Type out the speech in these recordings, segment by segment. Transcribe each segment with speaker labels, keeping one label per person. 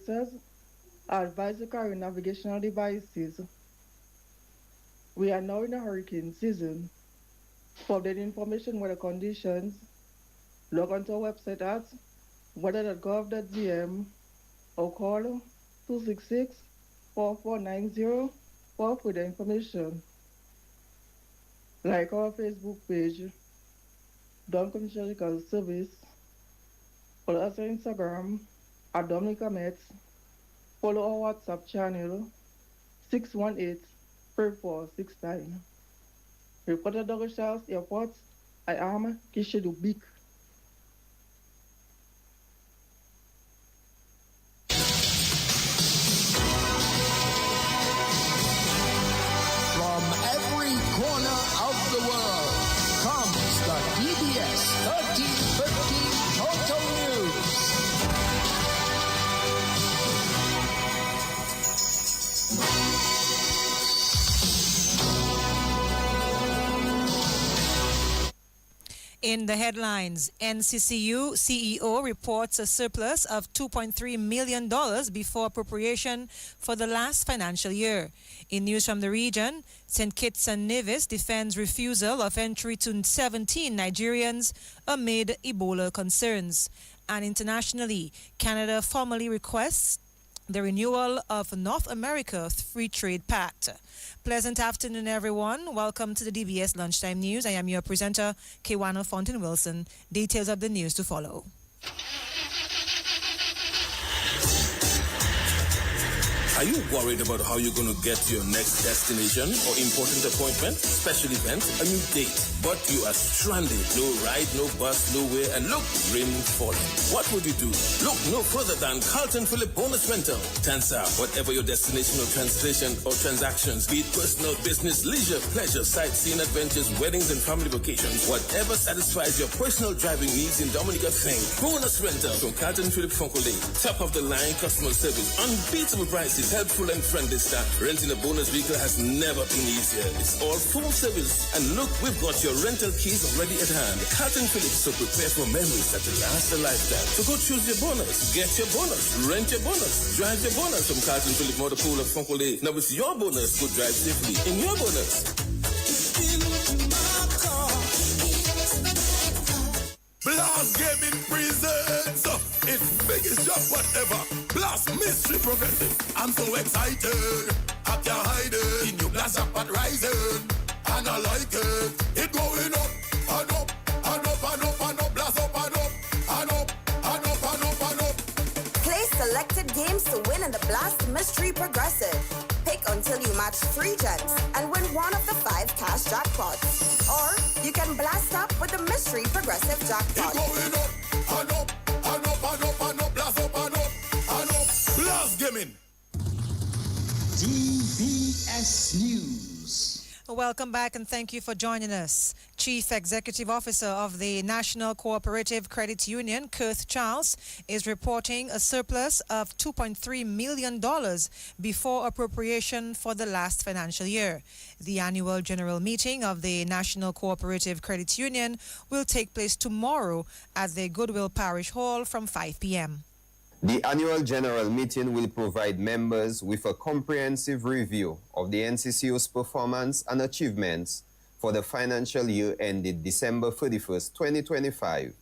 Speaker 1: operators are advised to carry navigational devices. We are now in a hurricane season. For updated information weather conditions, log onto our website at weather.gov.gm or call 266-4490 for further information. Like our Facebook page, Dom Commercial Service. Follow us on Instagram at Dominica Met. Follow our WhatsApp channel 618-3469. Reporter Douglas Charles Airport, I am Kishidu Bik.
Speaker 2: From every corner of the world comes the DBS 1315 Total News.
Speaker 3: In the headlines, NCCU CEO reports a surplus of $2.3 million before appropriation for the last financial year. In news from the region, St. Kitts and Nevis defends refusal of entry to 17 Nigerians amid Ebola concerns. And internationally, Canada formally requests the renewal of North America Free Trade Pact. Pleasant afternoon, everyone. Welcome to the DBS Lunchtime News. I am your presenter, Kewana Fontaine Wilson. Details of the news to follow.
Speaker 4: Are you worried about how you're going to get to your next destination or important appointment, special event, a new date, but you are stranded? No ride, no bus, nowhere, and look, rain falling. What would you do? Look no further than Carlton Phillip Bonus Rental. Tansa, whatever your destination or translation or transactions, be it personal, business, leisure, pleasure, sightseeing, adventures, weddings, and family vacations, whatever satisfies your personal driving needs in Dominica, think Bonus Rental from Carlton Phillip Fonkole. Top of the line customer service, unbeatable prices, helpful and friendly staff. Renting a bonus vehicle has never been easier. It's all full service. And look, we've got your rental keys already at hand. Carlton Phillips, so prepare for memories that will last a lifetime. So go choose your bonus, get your bonus, rent your bonus, drive your bonus from Carlton Phillips Motor Pool of Fonkole. Now it's your bonus. Go drive safely in your bonus.
Speaker 5: Blast Gaming presents its biggest job whatever. Blast Mystery Progressive. I'm so excited. I can't hide it. In your blast jackpot rising. And I like it. It going up and up and up and up and up. Blast up and up and up and up and up and up.
Speaker 6: Play selected games to win in the Blast Mystery Progressive. Pick until you match 3 gems and win one of the 5 cash jackpots. Or you can blast up with the Mystery Progressive jackpot.
Speaker 5: It going up and up and up and up and up. Blast up and up and up. Blast Gaming.
Speaker 2: DBS News.
Speaker 3: Welcome back and thank you for joining us. Chief Executive Officer of the National Cooperative Credit Union, Kurth Charles, is reporting a surplus of $2.3 million before appropriation for the last financial year. The annual general meeting of the National Cooperative Credit Union will take place tomorrow at the Goodwill Parish Hall from 5 p.m.
Speaker 7: The annual general meeting will provide members with a comprehensive review of the NCCU's performance and achievements for the financial year ended December 31st, 2025,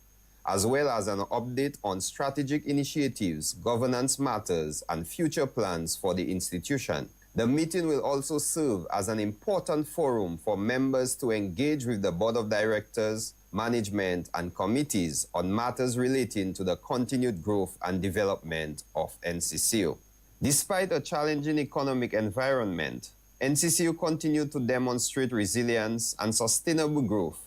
Speaker 7: as well as an update on strategic initiatives, governance matters, and future plans for the institution. The meeting will also serve as an important forum for members to engage with the Board of Directors, management, and committees on matters relating to the continued growth and development of NCCU. Despite a challenging economic environment, NCCU continued to demonstrate resilience and sustainable growth,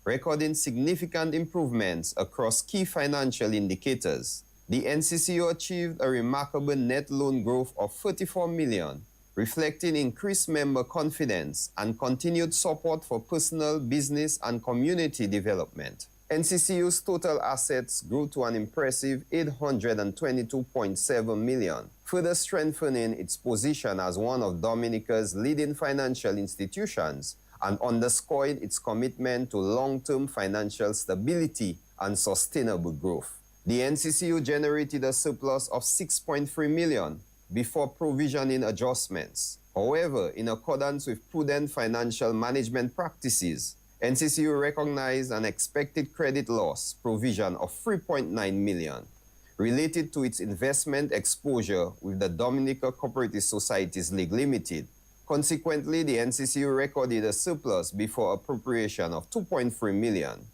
Speaker 7: recording significant improvements across key financial indicators. The NCCU achieved a remarkable net loan growth of $34 million, reflecting increased member confidence and continued support for personal, business, and community development. NCCU's total assets grew to an impressive $822.7 million, further strengthening its position as one of Dominica's leading financial institutions and underscoring its commitment to long-term financial stability and sustainable growth. The NCCU generated a surplus of 6.3 million before provisioning adjustments. However, in accordance with prudent financial management practices, NCCU recognized an expected credit loss provision of 3.9 million related to its investment exposure with the Dominica Cooperative Societies League Limited. Consequently, the NCCU recorded a surplus before appropriation of 2.3 million.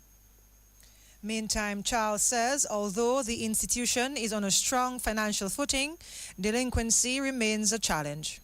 Speaker 3: Meantime, Charles says although the institution is on a strong financial footing, delinquency remains a challenge.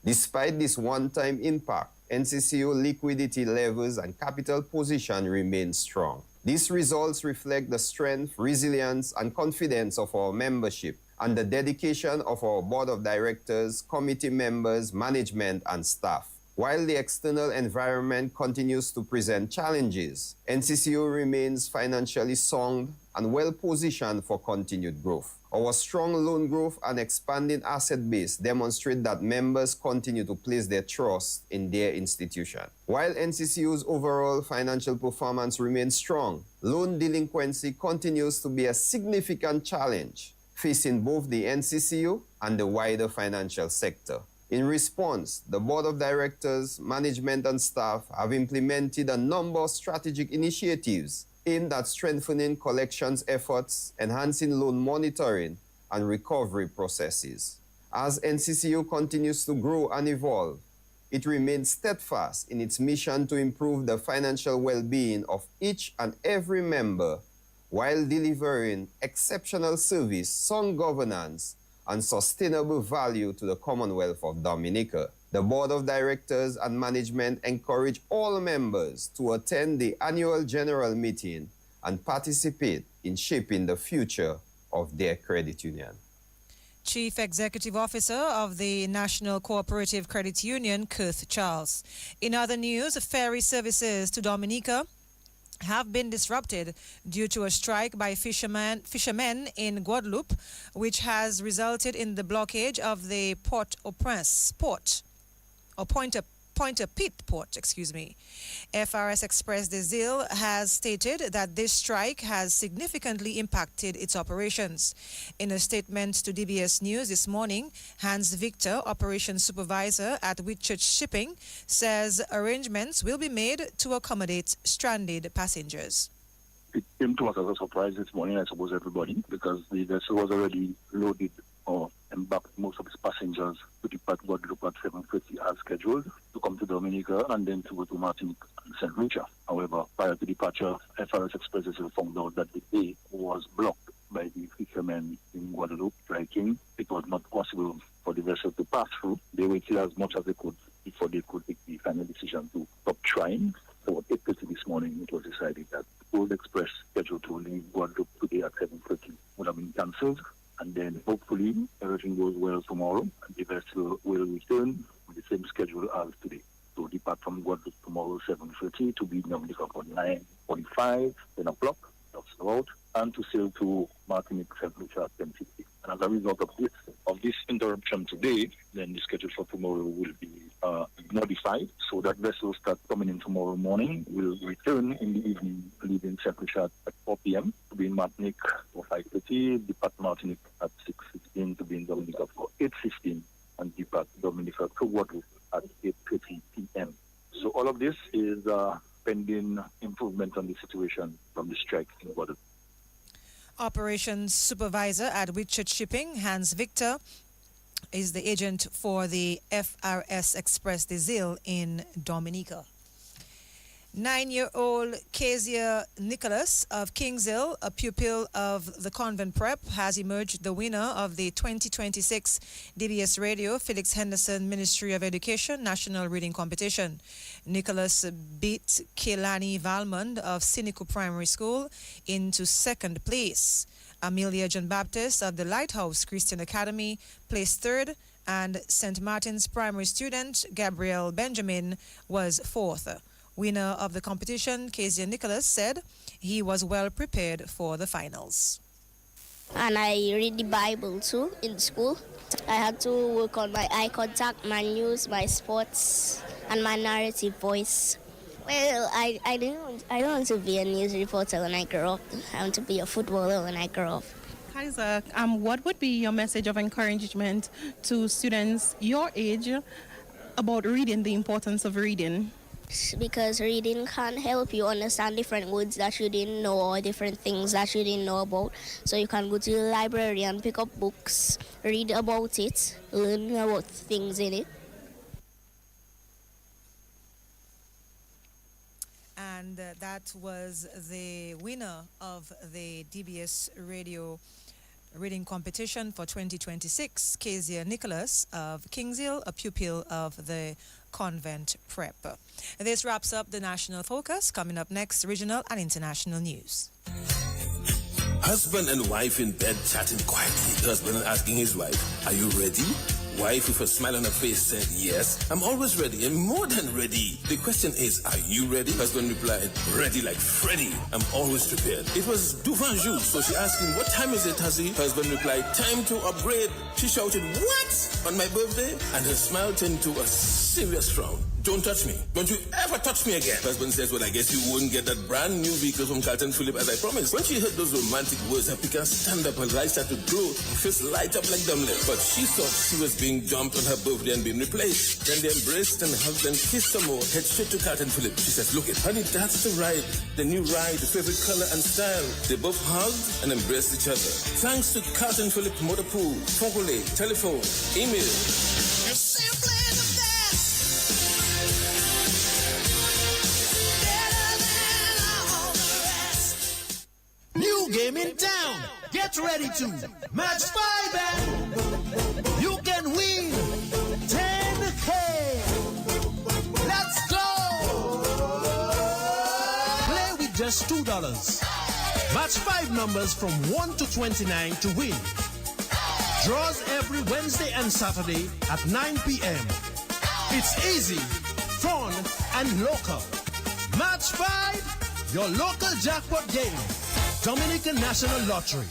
Speaker 7: Despite this one-time impact, NCCU liquidity levels and capital position remain strong. These results reflect the strength, resilience, and confidence of our membership and the dedication of our board of directors, committee members, management, and staff. While the external environment continues to present challenges, NCCU remains financially sound and well-positioned for continued growth. Our strong loan growth and expanding asset base demonstrate that members continue to place their trust in their institution. While NCCU's overall financial performance remains strong, loan delinquency continues to be a significant challenge facing both the NCCU and the wider financial sector. In response, the Board of Directors, management, and staff have implemented a number of strategic initiatives aimed at strengthening collections efforts, enhancing loan monitoring, and recovery processes. As NCCU continues to grow and evolve, it remains steadfast in its mission to improve the financial well-being of each and every member while delivering exceptional service, sound governance, and sustainable value to the Commonwealth of Dominica. The Board of Directors and management encourage all members to attend the annual general meeting and participate in shaping the future of their credit union.
Speaker 3: Chief Executive Officer of the National Cooperative Credit Union, Kurth Charles. In other news, ferry services to Dominica have been disrupted due to a strike by fishermen in Guadeloupe, which has resulted in the blockage of the Port-au-Prince port, or Pointe-à-Pitre port, FRS Express des Îles has stated that this strike has significantly impacted its operations. In a statement to DBS News this morning, Hans Victor, operations supervisor at Whitchurch Shipping, says arrangements will be made to accommodate stranded passengers.
Speaker 8: It came to us as a surprise this morning, I suppose, everybody, because the vessel was already loaded or embarked most of its passengers to depart Guadeloupe at 7:30 as scheduled to come to Dominica and then to go to Martinique and St. Lucia. However, prior to departure, FRS Express found out that the bay was blocked by the fishermen in Guadeloupe striking. It was not possible for the vessel to pass through. They waited as much as they could before they could take the final decision to stop trying. So at 8:30 this morning, it was decided that the Gold Express scheduled to leave Guadeloupe today at 7:30 would have been cancelled. And then hopefully everything goes well tomorrow and the vessel will return with the same schedule as today. So depart from Guadeloupe tomorrow 7:30 to be in Dominica for 9:45, 10 o'clock, that's about, and to sail to Martinique, St. Lucia at 10:50. And as a result of this interruption today, then the schedule for tomorrow will be modified. So that vessel starts coming in tomorrow morning, will return in the evening, leaving St. Lucia at 4 p.m. to be in Martinique for 5:30, depart Martinique at 6:15 to be in Dominica for 8:15, and depart Dominica to Guadeloupe at 8:30 p.m. So all of this is pending improvement on the situation from the strike in Guadeloupe.
Speaker 3: Operations supervisor at Whitchurch Shipping, Hans Victor, is the agent for the FRS Express des Îles in Dominica. 9-year-old Kezia Nicholas of Kingshill, a pupil of the convent prep, has emerged the winner of the 2026 DBS Radio Felix Henderson Ministry of Education National Reading Competition. Nicholas beat Kehlani Valmond of Siniku Primary School into second place. Amelia John Baptist of the Lighthouse Christian Academy placed third, and St. Martin's primary student Gabriel Benjamin was fourth. Winner of the competition, Kezia Nicholas, said he was well prepared for the finals.
Speaker 9: And I read the Bible too in school. I had to work on my eye contact, my news, my sports, and my narrative voice. Well, I don't want to be a news reporter when I grow up. I want to be a footballer when I grow up.
Speaker 10: Kaiser, what would be your message of encouragement to students your age about reading, the importance of reading?
Speaker 9: Because reading can help you understand different words that you didn't know or different things that you didn't know about. So you can go to the library and pick up books, read about it, learn about things in it.
Speaker 3: And that was the winner of the DBS radio reading competition for 2026, Kezia Nicholas of Kingshill, a pupil of the Convent Prep. This wraps up the National Focus. Coming up next, regional and international news.
Speaker 4: Husband and wife in bed chatting quietly. The husband asking his wife, "Are you ready?" Wife with a smile on her face said, "Yes, I'm always ready and more than ready." The question is, are you ready? Husband replied, "Ready like Freddy. I'm always prepared." It was Duvan Joux, so she asked him, "What time is it, Hussy?" Husband replied, "Time to upgrade." She shouted, "What? On my birthday?" And her smile turned to a serious frown. "Don't touch me. Don't you ever touch me again." Husband says, "Well, I guess you wouldn't get that brand new vehicle from Carlton Phillip as I promised." When she heard those romantic words, her picker stand up, her eyes started to glow, face light up like dumbling. But she thought she was being dumped on her birthday and being replaced. Then they embraced and hugged and kissed some more. Head straight to Carlton Phillip. She says, "Look it, honey, that's the ride. The new ride, the favorite color and style." They both hugged and embraced each other. Thanks to Carlton Phillip Motor Pool, Fogole, telephone, email.
Speaker 2: You're simply the best. New game in town. Get ready to match 5 and you can win 10K. Let's go. Play with just $2. Match 5 numbers from 1 to 29 to win. Draws every Wednesday and Saturday at 9 p.m. It's easy, fun, and local. Match 5, your local jackpot game. Dominican National Lottery.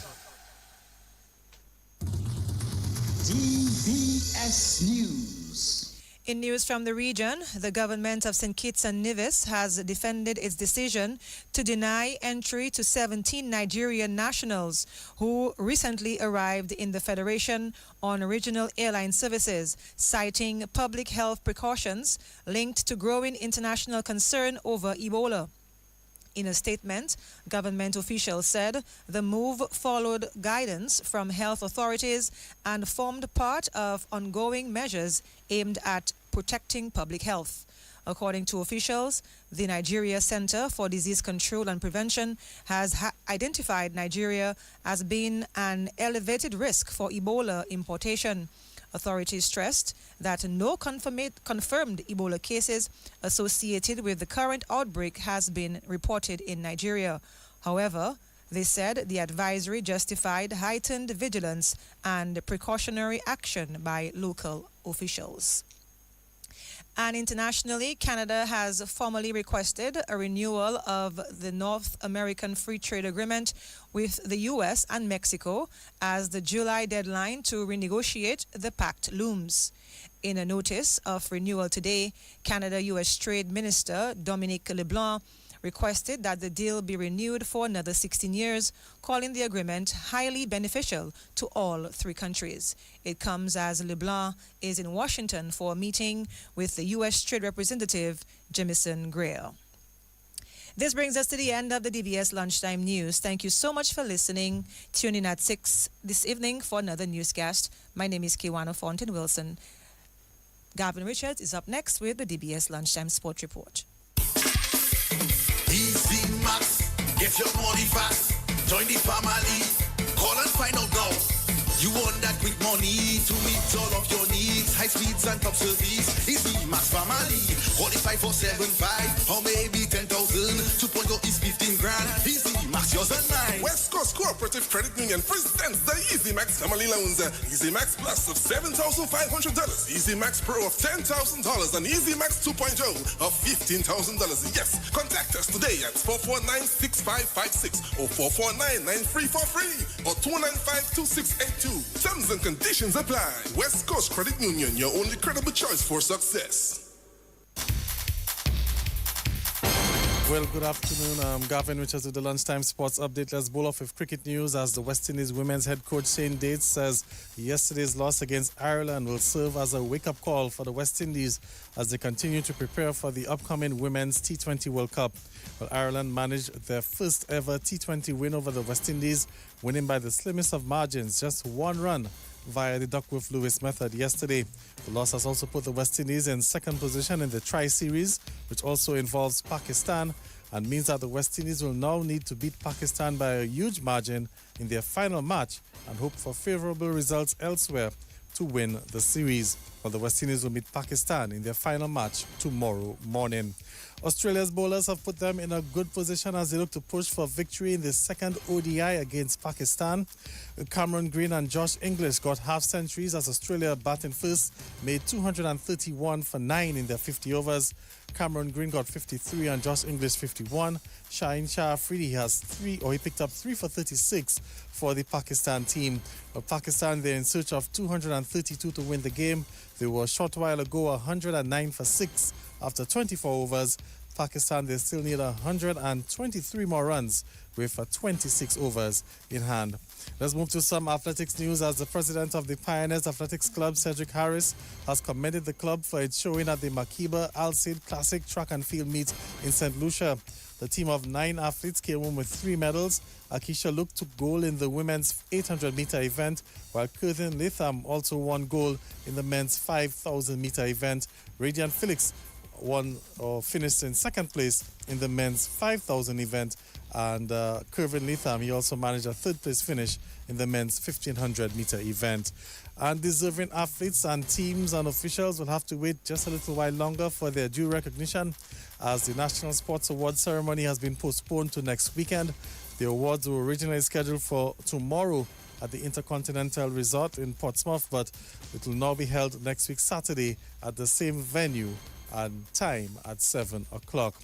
Speaker 11: DBS News.
Speaker 3: In news from the region, the government of St. Kitts and Nevis has defended its decision to deny entry to 17 Nigerian nationals who recently arrived in the Federation on regional airline services, citing public health precautions linked to growing international concern over Ebola. In a statement, government officials said the move followed guidance from health authorities and formed part of ongoing measures aimed at protecting public health. According to officials, the Nigeria Center for Disease Control and Prevention has identified Nigeria as being an elevated risk for Ebola importation. Authorities stressed that no confirmed Ebola cases associated with the current outbreak has been reported in Nigeria. However, they said the advisory justified heightened vigilance and precautionary action by local officials. And internationally, Canada has formally requested a renewal of the North American Free Trade Agreement with the U.S. and Mexico as the July deadline to renegotiate the pact looms. In a notice of renewal today, Canada-U.S. Trade Minister Dominique LeBlanc requested that the deal be renewed for another 16 years, calling the agreement highly beneficial to all three countries. It comes as LeBlanc is in Washington for a meeting with the U.S. Trade Representative Jamison Greer. This brings us to the end of the DBS Lunchtime News. Thank you so much for listening. Tune in at 6 this evening for another newscast. My name is Kiwana Fontaine Wilson. Gavin Richards is up next with the DBS Lunchtime Sport Report.
Speaker 5: Easy Max, get your money fast. Join the family. Call and find out now. You want that quick money to meet all of your needs. High speeds and top service. Easy Max family. Qualify for 7.5 or maybe 10,000. 2.0 is 15 grand. Easy Max, yours and mine.
Speaker 12: West Coast Cooperative Credit Union presents the Easy Max Family Loans. Easy Max Plus of $7,500. Easy Max Pro of $10,000 and Easy Max 2.0 of $15,000. Yes, contact us today at 449-6556 or 449-9343 or 295-2682. Terms and conditions apply. West Coast Credit Union, your only credible choice for success.
Speaker 13: Well, good afternoon. Gavin Richards with the Lunchtime Sports Update. Let's bowl off with cricket news as the West Indies women's head coach Shane Dates says yesterday's loss against Ireland will serve as a wake-up call for the West Indies as they continue to prepare for the upcoming Women's T20 World Cup. Well, Ireland managed their first ever T20 win over the West Indies, winning by the slimmest of margins, just one run via the Duckworth-Lewis method yesterday. The loss has also put the West Indies in second position in the Tri-Series, which also involves Pakistan, and means that the West Indies will now need to beat Pakistan by a huge margin in their final match and hope for favourable results elsewhere to win the series. Well, the West Indies will meet Pakistan in their final match tomorrow morning. Australia's bowlers have put them in a good position as they look to push for victory in the second ODI against Pakistan. Cameron Green and Josh Inglis got half centuries as Australia, batting first, made 231 for 9 in their 50 overs. Cameron Green got 53 and Josh Inglis 51. Shaheen Shah Afridi he picked up 3 for 36 for the Pakistan team. But Pakistan, they're in search of 232 to win the game. They were a short while ago 109 for 6 after 24 overs. Pakistan, they still need 123 more runs with 26 overs in hand. Let's move to some athletics news as the president of the Pioneers Athletics Club, Cedric Harris, has commended the club for its showing at the Makiba Al-Said Classic Track and Field Meet in St. Lucia. The team of 9 athletes came home with 3 medals. Akisha Luke took gold in the women's 800-meter event, while Curtin Latham also won gold in the men's 5,000-meter event. Radiant Felix finished in second place in the men's 5,000 event, and Curvin Latham, he also managed a third place finish in the men's 1,500-meter event. And deserving athletes and teams and officials will have to wait just a little while longer for their due recognition as the National Sports Awards ceremony has been postponed to next weekend. The awards were originally scheduled for tomorrow at the Intercontinental Resort in Portsmouth, but it will now be held next week Saturday at the same venue and time at 7 o'clock.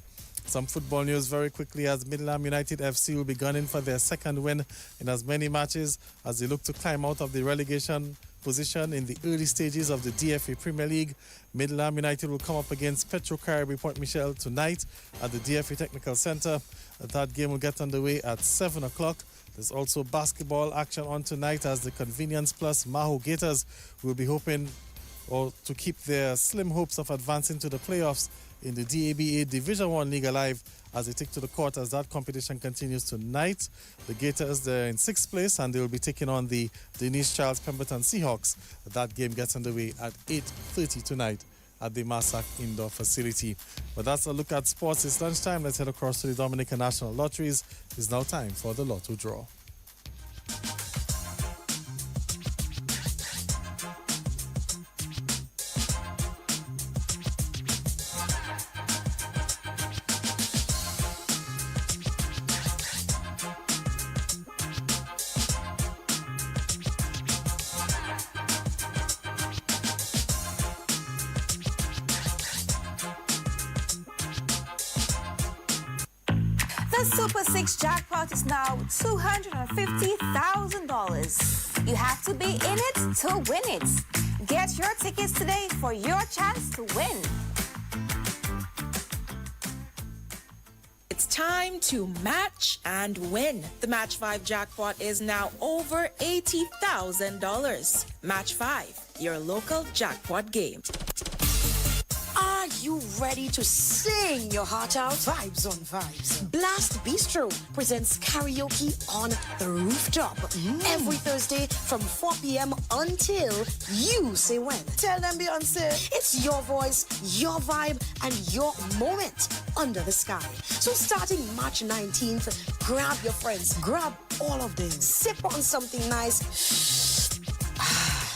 Speaker 13: Some football news very quickly as Midland United FC will be gunning for their second win in as many matches as they look to climb out of the relegation position in the early stages of the DFA Premier League. Midland United will come up against Petro Caribbean Point Michel tonight at the DFA Technical Centre. That game will get underway at 7 o'clock. There's also basketball action on tonight as the Convenience Plus Maho Gators will be hoping to keep their slim hopes of advancing to the playoffs in the DABA Division 1 League alive as they take to the court as that competition continues tonight. The Gators, they're in 6th place and they will be taking on the Denise Charles Pemberton Seahawks. That game gets underway at 8:30 tonight at the Massac Indoor Facility. But that's a look at sports. It's lunchtime. Let's head across to the Dominican National Lotteries. It's now time for the Lotto Draw.
Speaker 14: The Super 6 jackpot is now $250,000. You have to be in it to win it. Get your tickets today for your chance to win.
Speaker 15: It's time to match and win. The Match 5 jackpot is now over $80,000. Match 5, your local jackpot game.
Speaker 16: Are you ready to sing your heart out? Vibes on vibes. Blast Bistro presents karaoke on the rooftop every Thursday from 4 p.m. until you say when. Tell them Beyonce. It's your voice, your vibe, and your moment under the sky. So starting March 19th, grab your friends, grab all of them, sip on something nice,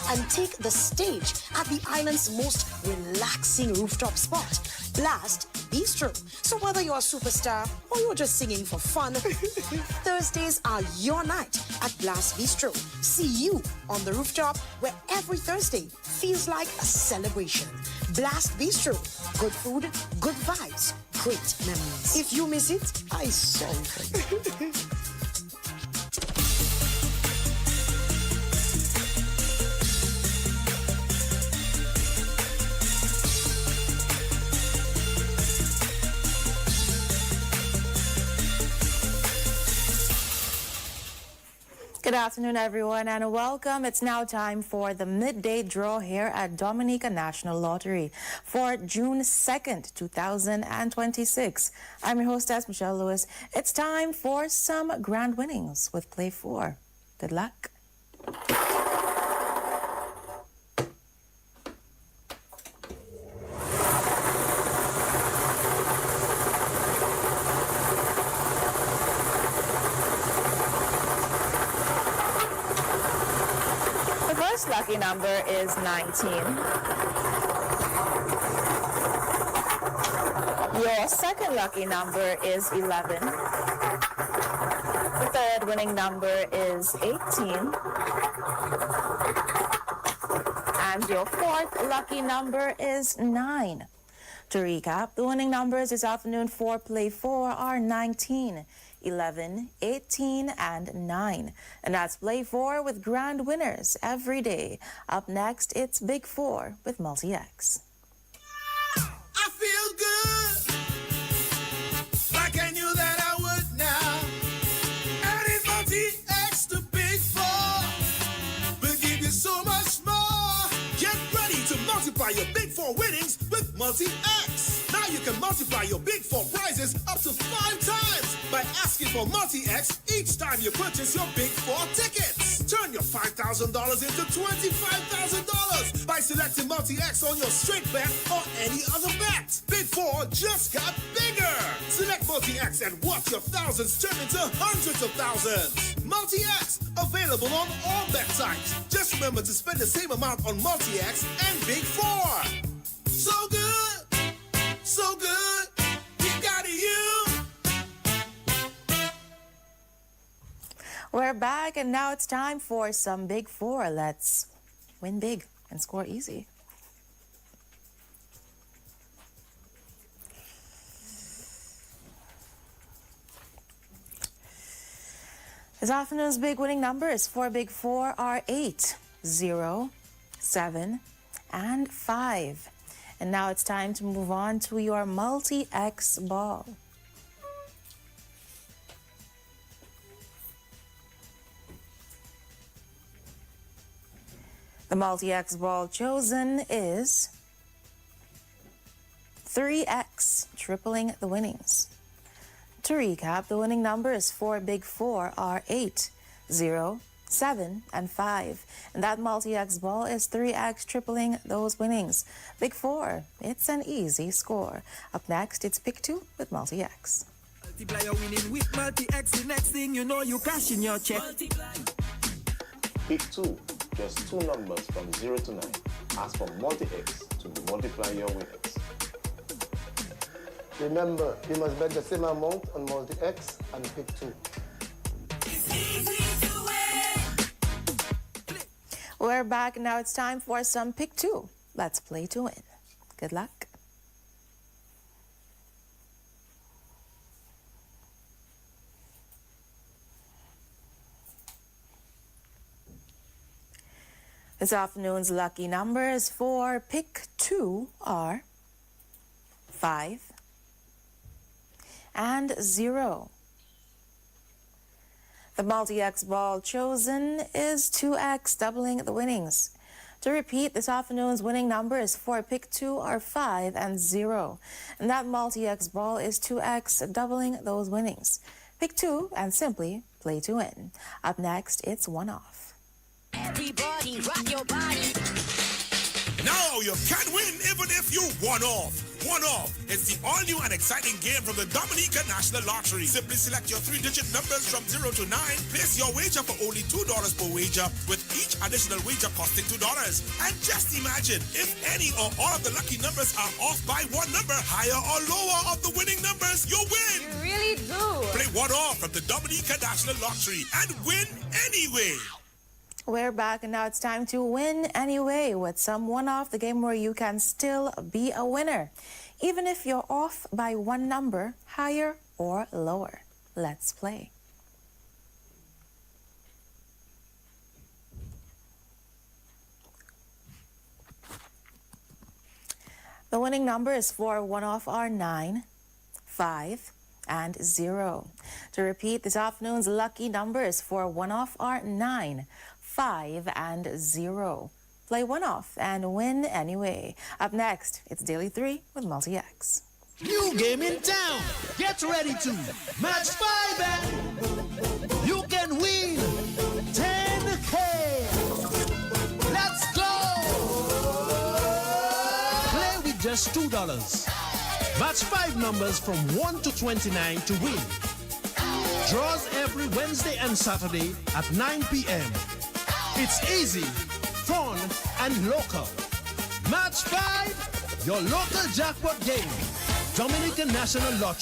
Speaker 16: and take the stage at the island's most relaxing rooftop spot, Blast Bistro. So whether you're a superstar or you're just singing for fun, Thursdays are your night at Blast Bistro. See you on the rooftop where every Thursday feels like a celebration. Blast Bistro. Good food, good vibes, great memories. If you miss it, I sorry for you.
Speaker 17: afternoon, everyone, and welcome. It's now time for the midday draw here at Dominica National Lottery for June 2nd, 2026. I'm your hostess, Michelle Lewis. It's time for some grand winnings with Play 4. Good luck. First lucky number is 19. Your second lucky number is 11. The third winning number is 18. And your fourth lucky number is 9. To recap, the winning numbers this afternoon for Play 4 are 19, 11, 18, and 9. And that's Play 4 with grand winners every day. Up next, it's Big 4 with Multi-X.
Speaker 5: I feel good, like I knew that I would now. Adding Multi-X to Big 4 will give you so much more. Get ready to multiply your Big 4 winnings with Multi-X. Now you can multiply your Big 4 prizes up to 5 times by asking for Multi-X each time you purchase your Big 4 tickets. Turn your $5,000 into $25,000 by selecting Multi-X on your straight bet or any other bet. Big 4 just got bigger. Select Multi-X and watch your thousands turn into hundreds of thousands. Multi-X, available on all bet types. Just remember to spend the same amount on Multi-X and Big 4. So good, so good, you got it, you.
Speaker 17: We're back, and now it's time for some Big 4. Let's win big and score easy. This afternoon's big winning numbers for Big 4 are 8, 0, 7, and 5. And now it's time to move on to your Multi-X ball. The Multi-X ball chosen is 3X, tripling the winnings. To recap, the winning numbers for Big 4 are 8, 0, 7, and 5. And that Multi-X ball is 3X, tripling those winnings. Big 4, it's an easy score. Up next, it's Pick 2 with Multi-X.
Speaker 18: Multiply your winning with Multi-X. The next thing you know, you cash in your check.
Speaker 19: Pick 2, just 2 numbers from 0 to 9. Ask for Multi-X to multiply your winnings.
Speaker 20: Remember, you must bet the same amount on Multi-X and Pick 2.
Speaker 17: We're back, now it's time for some Pick 2. Let's play to win. Good luck. This afternoon's lucky numbers for Pick 2 are 5 and 0. The Multi-X ball chosen is 2X, doubling the winnings. To repeat, this afternoon's winning numbers for Pick 2 are 5 and 0. And that Multi-X ball is 2X, doubling those winnings. Pick 2 and simply play to win. Up next, it's One Off.
Speaker 21: Everybody rock your body.
Speaker 5: Now you can win even if you one off. One Off. It's the all-new and exciting game from the Dominica National Lottery. Simply select your 3-digit numbers from 0 to 9. Place your wager for only $2 per wager, with each additional wager costing $2. And just imagine, if any or all of the lucky numbers are off by one number, higher or lower of the winning numbers, you win.
Speaker 21: You really do.
Speaker 5: Play One Off from the Dominica National Lottery and win anyway.
Speaker 17: We're back, and now it's time to win anyway with some One Off, the game where you can still be a winner, even if you're off by one number, higher or lower. Let's play. The winning numbers for One Off are 9, 5, and 0. To repeat, this afternoon's lucky numbers for one-off are 9, 5, and 0. Play one-off and win anyway. Up next, it's Daily 3 with Multi-X.
Speaker 2: New game in town. Get ready to match 5 and you can win 10K. Let's go. Play with just $2. Match 5 numbers from 1 to 29 to win. Draws every Wednesday and Saturday at 9 p.m. It's easy, fun, and local. Match 5, your local jackpot game. Dominican National Lottery.